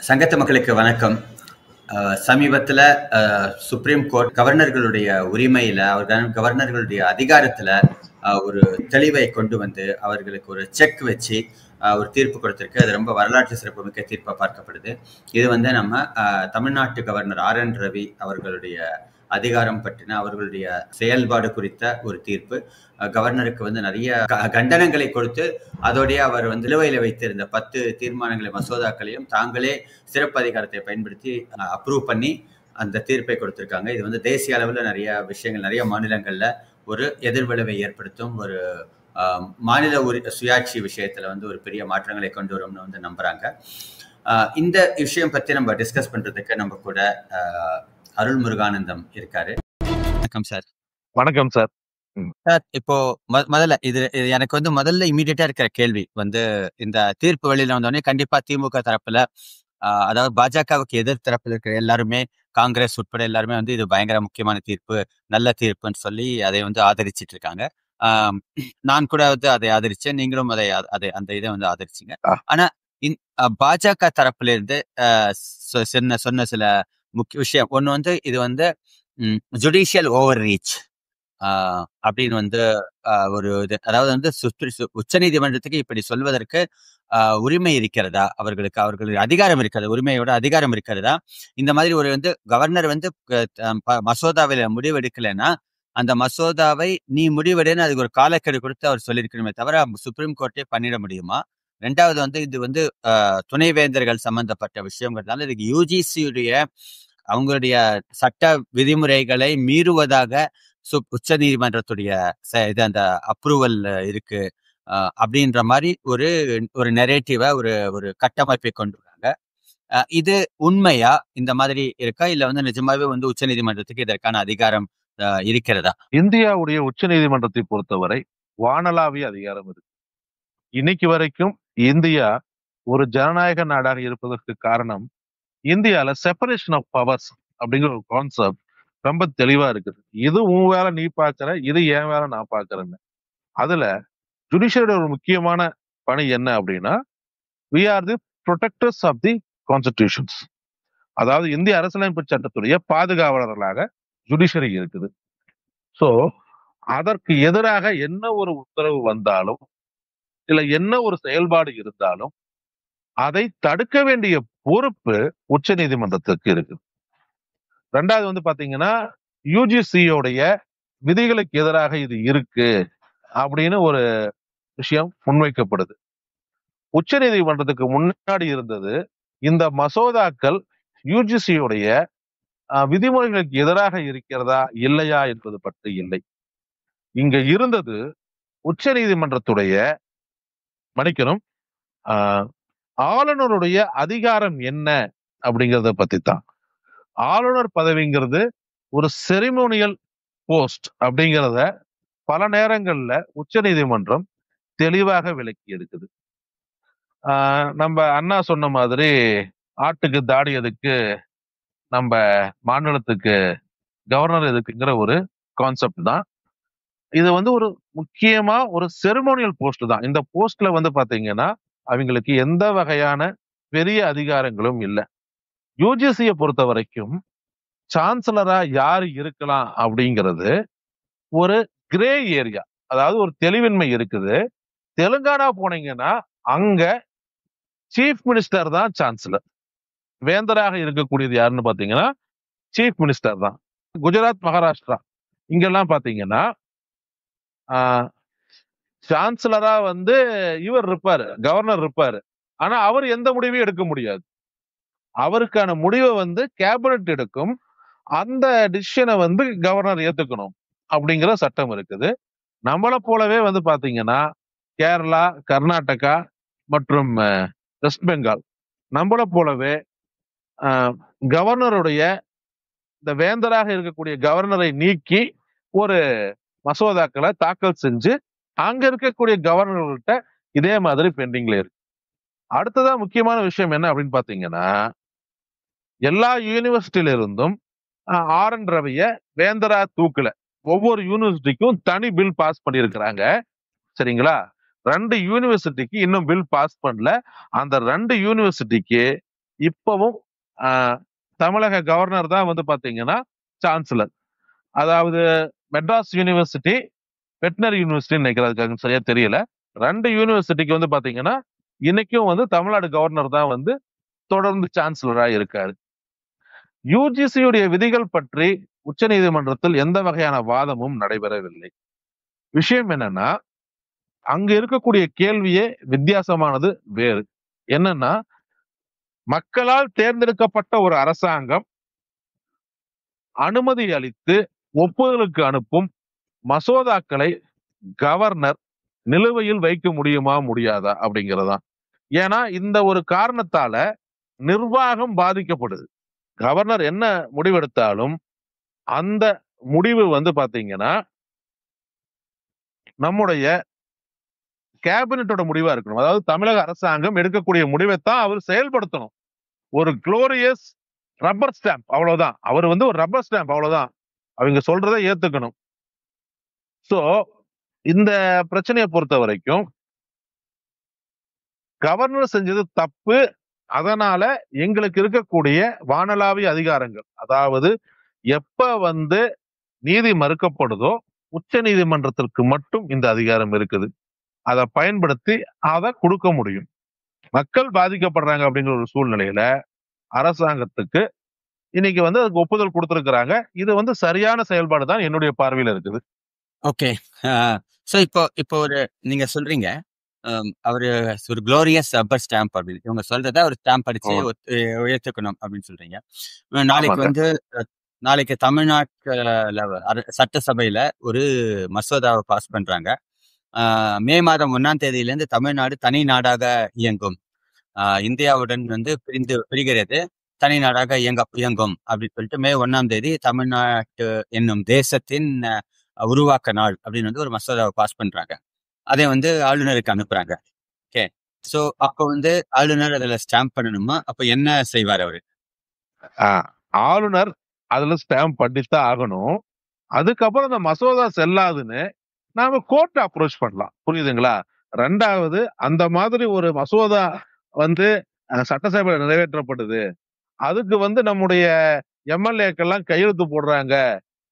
சங்கத்து மக்களுக்கு வணக்கம். சமீபத்தில் சுப்ரீம் கோர்ட் கவர்னர்களுடைய உரிமையில் கவர்னர்களுடைய அதிகாரத்தில் ஒரு தெளிவை கொண்டு வந்து அவர்களுக்கு ஒரு செக் வச்சு ஒரு தீர்ப்பு கொடுத்திருக்கு. அது ரொம்ப வரலாற்று சிறப்புமிக்க தீர்ப்பாக பார்க்கப்படுது. இது வந்து நம்ம தமிழ்நாட்டு கவர்னர் RN ரவி அவர்களுடைய அதிகாரம் பற்றின அவர்களுடைய செயல்பாடு குறித்த ஒரு தீர்ப்பு. கவர்னருக்கு வந்து நிறைய கண்டனங்களை கொடுத்து அதோடைய அவர் வந்து நிலுவையில் வைத்திருந்த 10 தீர்மானங்களை மசோதாக்களையும் தாங்களே சிறப்பு அதிகாரத்தை பயன்படுத்தி அப்ரூவ் பண்ணி அந்த தீர்ப்பை கொடுத்திருக்காங்க. இது வந்து தேசிய அளவில் நிறைய விஷயங்கள் நிறைய மாநிலங்கள்ல ஒரு எதிர்விளைவை ஏற்படுத்தும். ஒரு மாநில சுயாட்சி விஷயத்துல வந்து ஒரு பெரிய மாற்றங்களை கொண்டு வரும்னு வந்து நம்புறாங்க. இந்த விஷயம் பத்தி நம்ம டிஸ்கஸ் பண்றதுக்கு நம்ம கூட அருள் முருகானந்தம் இருக்காரு. வணக்கம் சார். வணக்கம் சார். சார், இப்போ முதல்ல இது எனக்கு வந்து முதல்ல இமீடியட்டா இருக்கிற கேள்வி வந்து, இந்த தீர்ப்பு வெளியில வந்தோடனே கண்டிப்பா திமுக தரப்புல அதாவது பாஜகவுக்கு எதிர் தரப்புல இருக்கிற எல்லாருமே, காங்கிரஸ் உட்பட எல்லாருமே வந்து இது பயங்கர முக்கியமான தீர்ப்பு, நல்ல தீர்ப்புன்னு சொல்லி அதை வந்து ஆதரிச்சிட்டு இருக்காங்க. நான் கூட வந்து அதை ஆதரிச்சேன், நீங்களும் அந்த இதை வந்து ஆதரிச்சிங்க. ஆனா பாஜக தரப்புல இருந்து சொன்ன சில முக்கிய விஷயம் ஒண்ணு வந்து, இது வந்து ஜுடிஷியல் ஓவர் ரீச் அப்படின்னு வந்து ஒரு இது, அதாவது வந்து உச்ச நீதிமன்றத்துக்கு இப்படி சொல்வதற்கு உரிமை இருக்கிறதா, அவர்களுக்கு அதிகாரம் இருக்கிறது, உரிமையோட அதிகாரம் இருக்கிறதா? இந்த மாதிரி ஒரு வந்து கவர்னர் வந்து மசோதாவில முடிவெடுக்கலைன்னா அந்த மசோதாவை நீ முடிவெடுன்னு அதுக்கு ஒரு காலக்கெடு கொடுத்து அவர் சொல்லியிருக்கணுமே தவிர சுப்ரீம் கோர்ட்டே பண்ணிட முடியுமா? ரெண்டாவது வந்து இது வந்து துணைவேந்தர்கள் சம்பந்தப்பட்ட விஷயங்கிறதுனால இதுக்கு UGCயுடைய அவங்களுடைய சட்ட விதிமுறைகளை மீறுவதாக உச்ச நீதிமன்றத்துடைய இது அந்த அப்ரூவல் இருக்கு அப்படின்ற மாதிரி ஒரு நெரேட்டிவா ஒரு கட்டமைப்பை கொண்டு வராங்க. இது உண்மையா? இந்த மாதிரி இருக்கா, இல்ல வந்து நிஜமாவே வந்து உச்ச நீதிமன்றத்துக்கு இதற்கான அதிகாரம் இருக்கிறதா? இந்தியாவுடைய உச்ச நீதிமன்றத்தை பொறுத்தவரை வானளாவிய அதிகாரம் இருக்கு. இன்னைக்கு வரைக்கும் இந்தியா ஒரு ஜனநாயக நாடாக இருப்பதற்கு காரணம், இந்தியால செப்பரேஷன் ஆஃப் பவர்ஸ் அப்படிங்கிற ஒரு கான்செப்ட் ரொம்ப தெளிவா இருக்குது. இது உன் வேலை நீ பாக்குற, இது என் வேலை நான் பாக்குறேன்னு. அதுல ஜுடிஷியரியோட ஒரு முக்கியமான பணி என்ன அப்படின்னா, we are the protectors of the constitutions. அதாவது இந்திய அரசியலமைப்பு சட்டத்துடைய பாதுகாவலர்களாக ஜுடிஷியரி இருக்குது. சோ அதற்கு எதிராக என்ன ஒரு உத்தரவு வந்தாலும், இல்ல என்ன ஒரு செயல்பாடு இருந்தாலும் அதை தடுக்க வேண்டிய பொறுப்பு உச்ச நீதிமன்றத்திற்கு இருக்கு. ரெண்டாவது வந்து பாத்தீங்கன்னா, UGCயோடைய விதிகளுக்கு எதிராக இது இருக்கு அப்படின்னு ஒரு விஷயம் முன்வைக்கப்படுது. உச்ச நீதிமன்றத்துக்கு முன்னாடி இருந்தது இந்த மசோதாக்கள் UGCயோடைய விதிமுறைகளுக்கு எதிராக இருக்கிறதா இல்லையா என்பது பற்றி இல்லை. இங்க இருந்தது உச்ச நீதிமன்றத்துடைய மன்னிக்கணும் ஆளுநருடைய அதிகாரம் என்ன அப்படிங்கிறத பத்தி தான். ஆளுநர் பதவிங்கிறது ஒரு செரிமோனியல் போஸ்ட் அப்படிங்கிறத பல நேரங்கள்ல உச்ச நீதிமன்றம் தெளிவாக விளக்கி எடுக்குது. நம்ம அண்ணா சொன்ன மாதிரி ஆட்டுக்கு தாடி எதுக்கு, நம்ம மாநிலத்துக்கு கவர்னர் எதுக்குங்கிற ஒரு கான்செப்ட் தான் இது. வந்து ஒரு முக்கியமா ஒரு செரிமோனியல் போஸ்ட் தான். இந்த போஸ்ட்ல வந்து பாத்தீங்கன்னா அவங்களுக்கு எந்த வகையான பெரிய அதிகாரங்களும் இல்லை. UGCயை பொறுத்த வரைக்கும் சான்சலரா யாரு இருக்கலாம் அப்படிங்கிறது ஒரு கிரே ஏரியா, அதாவது ஒரு தெளிவின்மை இருக்குது. தெலுங்கானா போனீங்கன்னா அங்க சீஃப் மினிஸ்டர் தான் சான்சலர். வேந்தராக இருக்கக்கூடியது யாருன்னு பாத்தீங்கன்னா சீஃப் மினிஸ்டர் தான். குஜராத், மகாராஷ்டிரா இங்கெல்லாம் பாத்தீங்கன்னா சான்சலரா வந்து இவர் இருப்பாரு, கவர்னர் இருப்பாரு. ஆனா அவர் எந்த முடிவையும் எடுக்க முடியாது. அவருக்கான முடிவை வந்து கேபினட் எடுக்கும். அந்த டிசிஷனை வந்து கவர்னர் ஏத்துக்கணும் அப்படிங்கிற சட்டம் இருக்குது. நம்மளை போலவே வந்து பாத்தீங்கன்னா கேரளா, கர்நாடகா மற்றும் வெஸ்ட் பெங்கால் நம்மளை போலவே கவர்னருடைய இந்த வேந்தராக இருக்கக்கூடிய கவர்னரை நீக்கி ஒரு மசோதாக்களை தாக்கல் செஞ்சு அங்க இருக்கக்கூடிய கவர்னர்கள்ட்ட இதே மாதிரி பெண்டிங்ல இருக்கு. அடுத்ததா முக்கியமான விஷயம் என்ன அப்படின்னு பாத்தீங்கன்னா, எல்லா யூனிவர்சிட்டியில இருந்தும் RN ரவிய வேந்தரா தூக்கல. ஒவ்வொரு யூனிவர்சிட்டிக்கும் தனி பில் பாஸ் பண்ணியிருக்கிறாங்க. சரிங்களா? 2 யூனிவர்சிட்டிக்கு இன்னும் பில் பாஸ் பண்ணல. அந்த 2 யூனிவர்சிட்டிக்கு இப்பவும் ஆஹ், தமிழக கவர்னர் தான் வந்து பாத்தீங்கன்னா சான்சலர். அதாவது மெட்ராஸ் யூனிவர்சிட்டி, வெட்டினரி யூனிவர்சிட்டி நினைக்கிறதுக்கு சரியா தெரியல. 2 யூனிவர்சிட்டிக்கு வந்து பாத்தீங்கன்னா இன்னைக்கும் வந்து தமிழ்நாடு கவர்னர் தான் வந்து தொடர்ந்து சான்சலரா இருக்காரு. யுஜிசியுடைய விதிகள் பற்றி உச்சநீதிமன்றத்தில் எந்த வகையான வாதமும் நடைபெறவில்லை. விஷயம் என்னன்னா, அங்க இருக்கக்கூடிய கேள்வியே வித்தியாசமானது வேறு. என்னன்னா, மக்களால் தேர்ந்தெடுக்கப்பட்ட ஒரு அரசாங்கம் அனுமதி அளித்து ஒப்புதலுக்கு அனுப்பும் மசோதாக்களை கவர்னர் நிலுவையில் வைக்க முடியுமா முடியாதா அப்படிங்கறதுதான். ஏன்னா இந்த ஒரு காரணத்தால நிர்வாகம் பாதிக்கப்படுது. கவர்னர் என்ன முடிவெடுத்தாலும் அந்த முடிவு வந்து பாத்தீங்கன்னா நம்முடைய கேபினட்டோட முடிவா இருக்கணும். அதாவது தமிழக அரசாங்கம் எடுக்கக்கூடிய முடிவைத்தான் அவர் செயல்படுத்தணும். ஒரு குளோரியஸ் ரப்பர் ஸ்டாம்ப் அவ்வளவுதான். அவர் வந்து ஒரு ரப்பர் ஸ்டாம்ப் அவ்வளவுதான். அவங்க சொல்றதை ஏத்துக்கணும். சோ இந்த பிரச்சனையை பொறுத்த வரைக்கும் கவர்னர் செஞ்சது தப்பு. அதனால எங்களுக்கு இருக்கக்கூடிய வானளாவிய அதிகாரங்கள், அதாவது எப்ப வந்து நீதி மறுக்கப்படுதோ உச்ச நீதிமன்றத்திற்கு மட்டும் இந்த அதிகாரம் இருக்குது. அதை பயன்படுத்தி அதை கொடுக்க முடியும். மக்கள் பாதிக்கப்படுறாங்க அப்படிங்கிற ஒரு சூழ்நிலையில அரசாங்கத்துக்கு இன்னைக்கு வந்து அதுக்கு ஒப்புதல் கொடுத்திருக்கிறாங்க. இது வந்து சரியான செயல்பாடு தான் என்னுடைய பார்வையில இருக்குது. ஓகே. ஸோ இப்போ இப்போ ஒரு நீங்க சொல்றீங்க அவரு ஒரு குளோரியஸ் ரப்பர் ஸ்டாம்ப் அப்படின்னு இவங்க சொல்றத ஒரு ஸ்டாம்ப் அடிச்சு ஆமா. உயர்த்துக்கணும் அப்படின்னு சொல்றீங்க. நாளைக்கு ஆமாங்க. வந்து நாளைக்கு தமிழ்நாட்டுல சட்டசபையில ஒரு மசோதாவை பாஸ் பண்றாங்க. மே மாதம் 1ஆம் தேதியிலிருந்து தமிழ்நாடு தனி நாடாக இயங்கும். இந்தியாவுடன் வந்து பிரிகிறது, தனி நாடாக இயங்கும் அப்படின்னு சொல்லிட்டு மே 1ஆம் தேதி தமிழ்நாட்டு என்னும் தேசத்தின் உருவாக்க நாள் அப்படின்னு வந்து ஒரு மசோதாவை பாஸ் பண்றாங்க. அதை வந்து ஆளுநருக்கு அனுப்புறாங்க. ஓகே. சோ அப்ப வந்து ஆளுநர் அதுல ஸ்டாம்ப் பண்ணணுமா? அப்ப என்ன செய்வார் அவரு? ஆஹ், ஆளுநர் அதுல ஸ்டாம்ப் பண்ணித்தான் ஆகணும். அதுக்கப்புறம் அந்த மசோதா செல்லாதுன்னு நாம கோர்ட் அப்ரோச் பண்ணலாம். புரியுதுங்களா? 2வது அந்த மாதிரி ஒரு மசோதா வந்து சட்டசபையில் நிறைவேற்றப்படுது, அதுக்கு வந்து நம்முடைய எம்எல்ஏக்கெல்லாம் கையெழுத்து போடுறாங்க,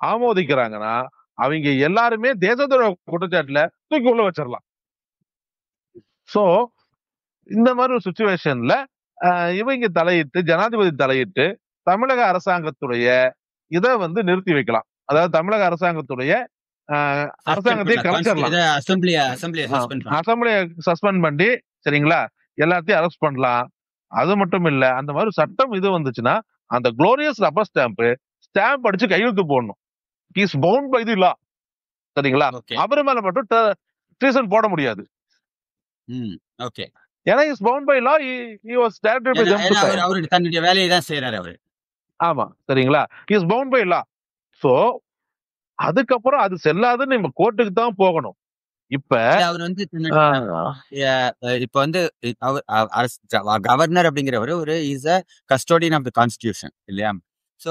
ஆமோதிக்கிறாங்கன்னா அவங்க எல்லாருமே தேச துரோக குற்றச்சாட்டுல தூக்கி உள்ள வச்சிடலாம். சோ இந்த மாதிரி ஒரு சுச்சுவேஷன்ல இவங்க தலையிட்டு, ஜனாதிபதி தலையிட்டு தமிழக அரசாங்கத்துடைய இதை வந்து நிறுத்தி வைக்கலாம். அதாவது தமிழக அரசாங்கத்துடைய அரசாங்கத்தையே கலைச்சிடலாம். அசம்பிளியை சஸ்பெண்ட் பண்ணி, சரிங்களா, எல்லாத்தையும் அரெஸ்ட் பண்ணலாம். அது மட்டும் இல்ல, அந்த மாதிரி சட்டம் இது வந்துச்சுன்னா அந்த குளோரியஸ் ரப்பர் ஸ்டாம்ப் அடிச்சு கையெழுத்து போடணும். Is bound by the law. சரிங்களா? அவரு மேல மட்டும் ட்ரீசன் போட முடியாது. ஓகே. ஏன்னா is bound by law. He was directed by them to sign. அவரு தன்னுடைய வேலையை தான் செய்யறாரு அவரு. ஆமா, சரிங்களா? Is bound by law. So அதுக்கப்புறம் அது செல்லாதுன்னு நம்ம கோர்ட்டுக்கு தான் போகணும். இப்ப அவர் வந்து இப்ப வந்து கவர்னர் அப்படிங்கிறவரு ஒரு is a custodian of the constitution இல்லையா? So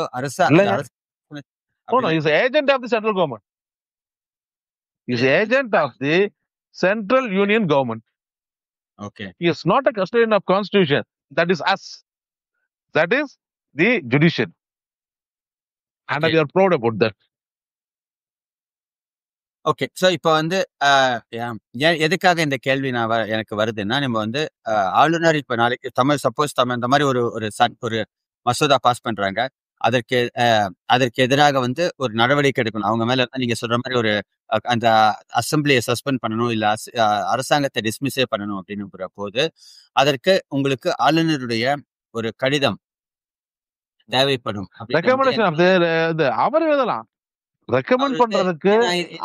is agent of the central government. Is agent of the central union government. Okay. He is not a custodian of constitution. That is us. That is the judiciary. And we are proud about that. Okay. So இப்போ வந்து எதுக்காக இந்த கேள்வி எனக்கு வருதுன்னா, நம்ம வந்து ஆளுநர் இப்ப நாளைக்கு சப்போஸ் இந்த மாதிரி ஒரு மசோதா பாஸ் பண்றாங்க. அதற்கு எதிராக வந்து ஒரு நடவடிக்கை எடுக்கணும். அவங்க மேல நீங்க சொல்ற மாதிரி ஒரு அந்த அசம்பிளியை சஸ்பெண்ட் பண்ணணும், இல்ல அரசாங்கத்தை டிஸ்மிஸே பண்ணணும் அப்படின்னு போது அதற்கு உங்களுக்கு ஆளுநருடைய ஒரு கடிதம் தேவைப்படும். அவர் எழுதலாம். ரெக்கமெண்ட் பண்றதுக்கு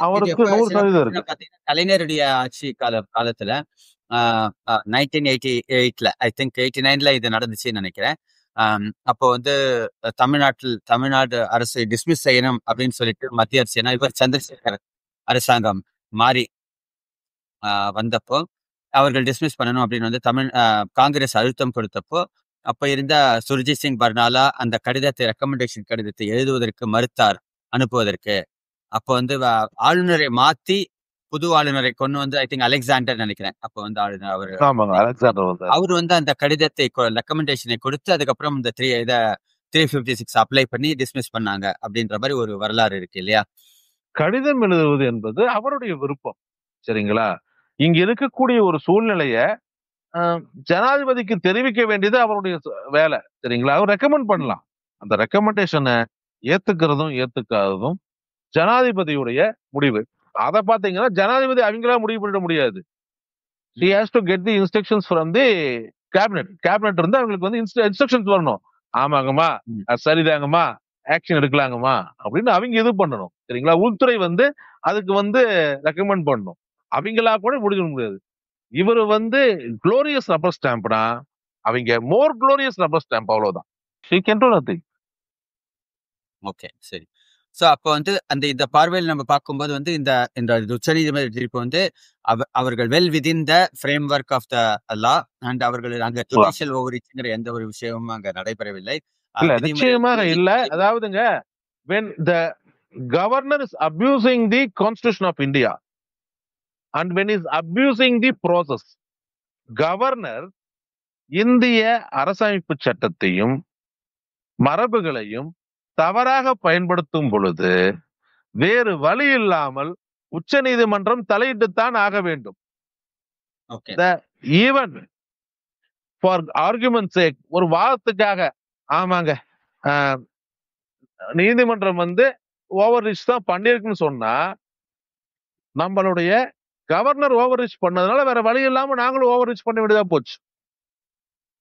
அவருக்கு 100% இருக்கு. கலைஞருடைய ஆட்சி காலத்துல 1988ல ஐ திங்க் 89ல இது நடந்துச்சுன்னு நினைக்கிறேன். அப்போ வந்து தமிழ்நாடு அரசு டிஸ்மிஸ் செய்யணும் அப்படின்னு சொல்லிட்டு மத்திய அரசு, ஏன்னா இவர் சந்திரசேகர் அரசாங்கம் மாறி வந்தப்போ அவர்கள் டிஸ்மிஸ் பண்ணணும் அப்படின்னு வந்து காங்கிரஸ் அழுத்தம் கொடுத்தப்போ அப்ப இருந்த சுர்ஜித் சிங் பர்னாலா அந்த ரெக்கமெண்டேஷன் கடிதத்தை எழுதுவதற்கு மறுத்தார், அனுப்புவதற்கு. அப்போ வந்து ஆளுநரை மாத்தி புது ஆளுநரை கொண்டு வந்து ஐ திங்க் அலெக்சாண்டர் நினைக்கிறேன். அப்போ வந்து ஆளுநர் அவரு ஆமாங்க, அலெக்சாண்டர் வந்தார். அவரு வந்து அந்த கடிதத்தை ரெக்கமெண்டேஷனை கொடுத்து அதுக்கப்புறம் இந்த 356 அப்ளை பண்ணி டிஸ்மிஸ் பண்ணாங்க அப்படின்ற மாதிரி ஒரு வரலாறு இருக்கு இல்லையா? கடிதம் எழுதுவது என்பது அவருடைய விருப்பம். சரிங்களா? இங்க இருக்கக்கூடிய ஒரு சூழ்நிலைய ஜனாதிபதிக்கு தெரிவிக்க வேண்டியது அவருடைய வேலை. சரிங்களா? அவர் ரெக்கமெண்ட் பண்ணலாம். அந்த ரெக்கமெண்டேஷனை ஏத்துக்கிறதும் ஏத்துக்காததும் ஜனாதிபதியுடைய முடிவு. அத பாத்தீங்கன்னா ஜனாதிபதி அவங்களா முடிவு பண்ணிட முடியாது. he has to get the instructions from the cabinet. Cabinet இருந்து அவங்களுக்கு வந்து இன்ஸ்ட்ரக்ஷன்ஸ் வரணும். ஆமாங்கம்மா, அது சரிதாங்கம்மா, ஆக்ஷன் எடுக்கலாங்கம்மா அப்படின்னு அவங்க இது பண்ணணும். சரிங்களா? உள்துறை வந்து அதுக்கு வந்து ரெக்கமெண்ட் பண்ணணும். அவங்களா கூட முடிக்க முடியாது. இவரு வந்து குளோரியஸ் ரப்பர் ஸ்டாம்ப்னா அவங்க மோர் குளோரியஸ் ரப்பர் ஸ்டாம்ப், அவ்வளவுதான். she can do nothing. Okay, சரி. சோ அப்ப வந்து இந்த பார்வையில் நம்ம பார்க்கும்போது வந்து இந்த இந்த உச்சநீதிமன்ற தீர்ப்பு வந்து அவர்கள் well within the framework of the law and அவர்கள் அங்க ஜுடிஷியல் ஓவர்ரீச்ங்கிற எந்த ஒரு விஷயமும் அங்க நடைபெறவில்லை. இல்ல, நிச்சயமாக இல்ல. அதாவதுங்க, when the governor is abusing the constitution of India and when is abusing the process, governor இந்திய அரசமைப்பு சட்டத்தையும் மரபுகளையும் தவறாக பயன்படுத்தும் பொழுது வேறு வழி இல்லாமல் உச்ச நீதிமன்றம் தலையிட்டுத்தான் ஆக வேண்டும். ஈவன் ஃபார் ஆர்குமெண்ட் சேக், ஒரு வாதத்துக்காக, ஆமாங்க நீதிமன்றம் வந்து ஓவர் ரீச் தான் பண்ணிருக்குன்னு சொன்னா, நம்மளுடைய கவர்னர் ஓவர் ரீச் பண்ணதுனால வேற வழி இல்லாம நாங்களும் ஓவர் ரீச் பண்ண வேண்டியதா போச்சு.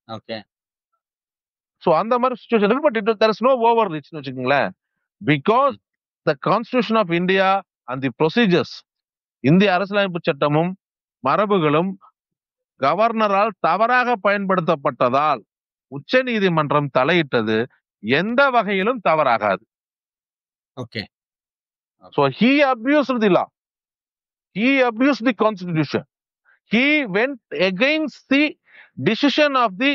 ஓகே. சோ அந்த மாதிரி சிச்சுவேஷன் இருக்கு. But there is no overreach னு வச்சுக்கோங்களேன். Because the constitution of India and the procedures, இந்திய அரசியலமைப்பு சட்டமும் மரபுகளும் கவர்னரால் தவறாக பயன்படுத்தப்பட்டதால் உச்ச நீதிமன்றம் தலையிட்டது எந்த வகையிலும் தவறாகாது. Okay. So he abused the law. He abused the constitution. He went against the decision of the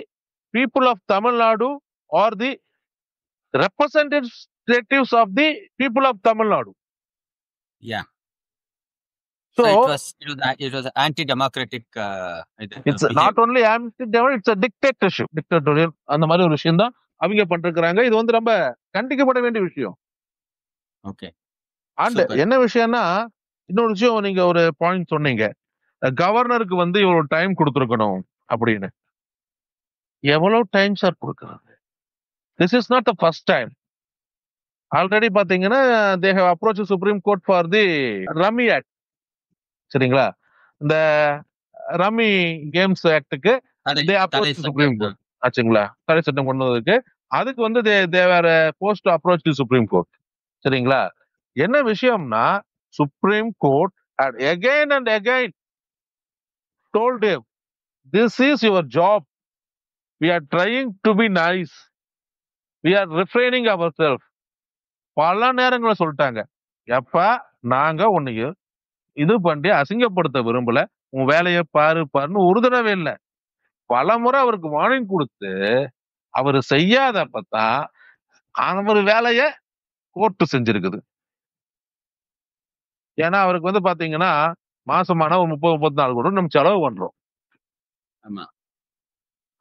people of Tamil Nadu or the representatives of the people of Tamil Nadu. Yeah. So it was anti-democratic. It's not only anti-democratic, it's a dictatorship. Dictatorial அந்த மாதிரி ஒரு விஷயம் தான் அவங்க பண்ணிருக்காங்க. இது வந்து ரொம்ப கண்டிக்கப்பட வேண்டிய விஷயம். ஓகே. அண்ட் என்ன விஷயம்னா, இன்னொரு விஷயம் நீங்க ஒரு பாயிண்ட் சொன்னீங்க, கவர்னருக்கு வந்து இவ்வளவு டைம் கொடுத்துருக்கணும் அப்படின்னு. எவ்வளவு டைம் சார் கொடுக்கறாங்க? This is not the first time. Already பாத்தீங்கன்னா they have approached Supreme Court for the Rummy Act. சரிங்களா? இந்த ரம்மி கேம்ஸ் ஆக்டுக்கு they approached Supreme Court. ஆச்சுங்களா? தடை சட்டம் கொண்டு வந்ததுக்கு அதுக்கு வந்து they were forced to approach the Supreme Court. சரிங்களா? என்ன விஷயம்னா, Supreme Court had again and again told him, this is your job. We are trying to be nice. We are refraining ourselves. பல நேரங்களை சொல்லிட்டாங்க, எப்ப நாங்க உன்னைய இது பண்ணி அசிங்கப்படுத்த விரும்பல, உன் வேலையை பாருன்னு உறுதுணவே இல்லை. பல முறை அவருக்கு வார்னிங் கொடுத்து அவரு செய்யாதப்பதான் அவர் வேலைய கோர்ட்டு செஞ்சிருக்குது. ஏன்னா அவருக்கு வந்து பாத்தீங்கன்னா மாசமான ஒரு 30-34 கூட நம்ம செலவு பண்றோம்.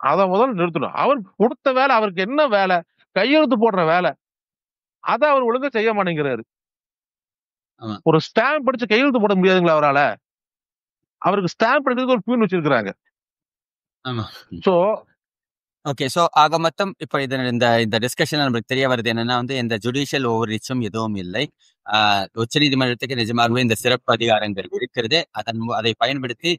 அத முதல்ல நிறுத்தணும். அவர் கொடுத்த வேலை, அவருக்கு என்ன வேலை, கையெழுத்து போடுற வேலை, அத அவர் ஒழுங்கா செய்ய மாட்டேங்கிறாரு. ஒரு ஸ்டாம்ப் படிச்சு கையெழுத்து போட முடியாதுங்களா அவரால? அவருக்கு ஸ்டாம்ப் எடுக்கிறதுக்கு ஒரு பியூன் வச்சிருக்காங்க. So okay. சோ ஆக மொத்தம் இப்ப இந்த டிஸ்கஷன்ல நமக்கு தெரிய வருது என்னன்னா வந்து இந்த ஜுடிஷியல் ஓவர்ரீச்சும் எதுவும் இல்லை. உச்சநீதிமன்றத்துக்கு நிஜமாகவே இந்த சிறப்பு அதிகாரங்கள் இருக்கிறது. அதை பயன்படுத்தி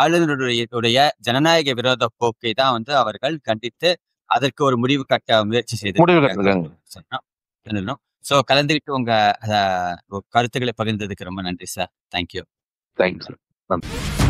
ஆளுநருடைய ஜனநாயக விரோத போக்கை தான் வந்து அவர்கள் கண்டித்து அதற்கு ஒரு முடிவு கட்ட முயற்சி செய்து. சோ கலந்துகிட்டு உங்க கருத்துக்களை பகிர்ந்ததுக்கு ரொம்ப நன்றி சார். தேங்க்யூ. Thank you sir. நன்றி.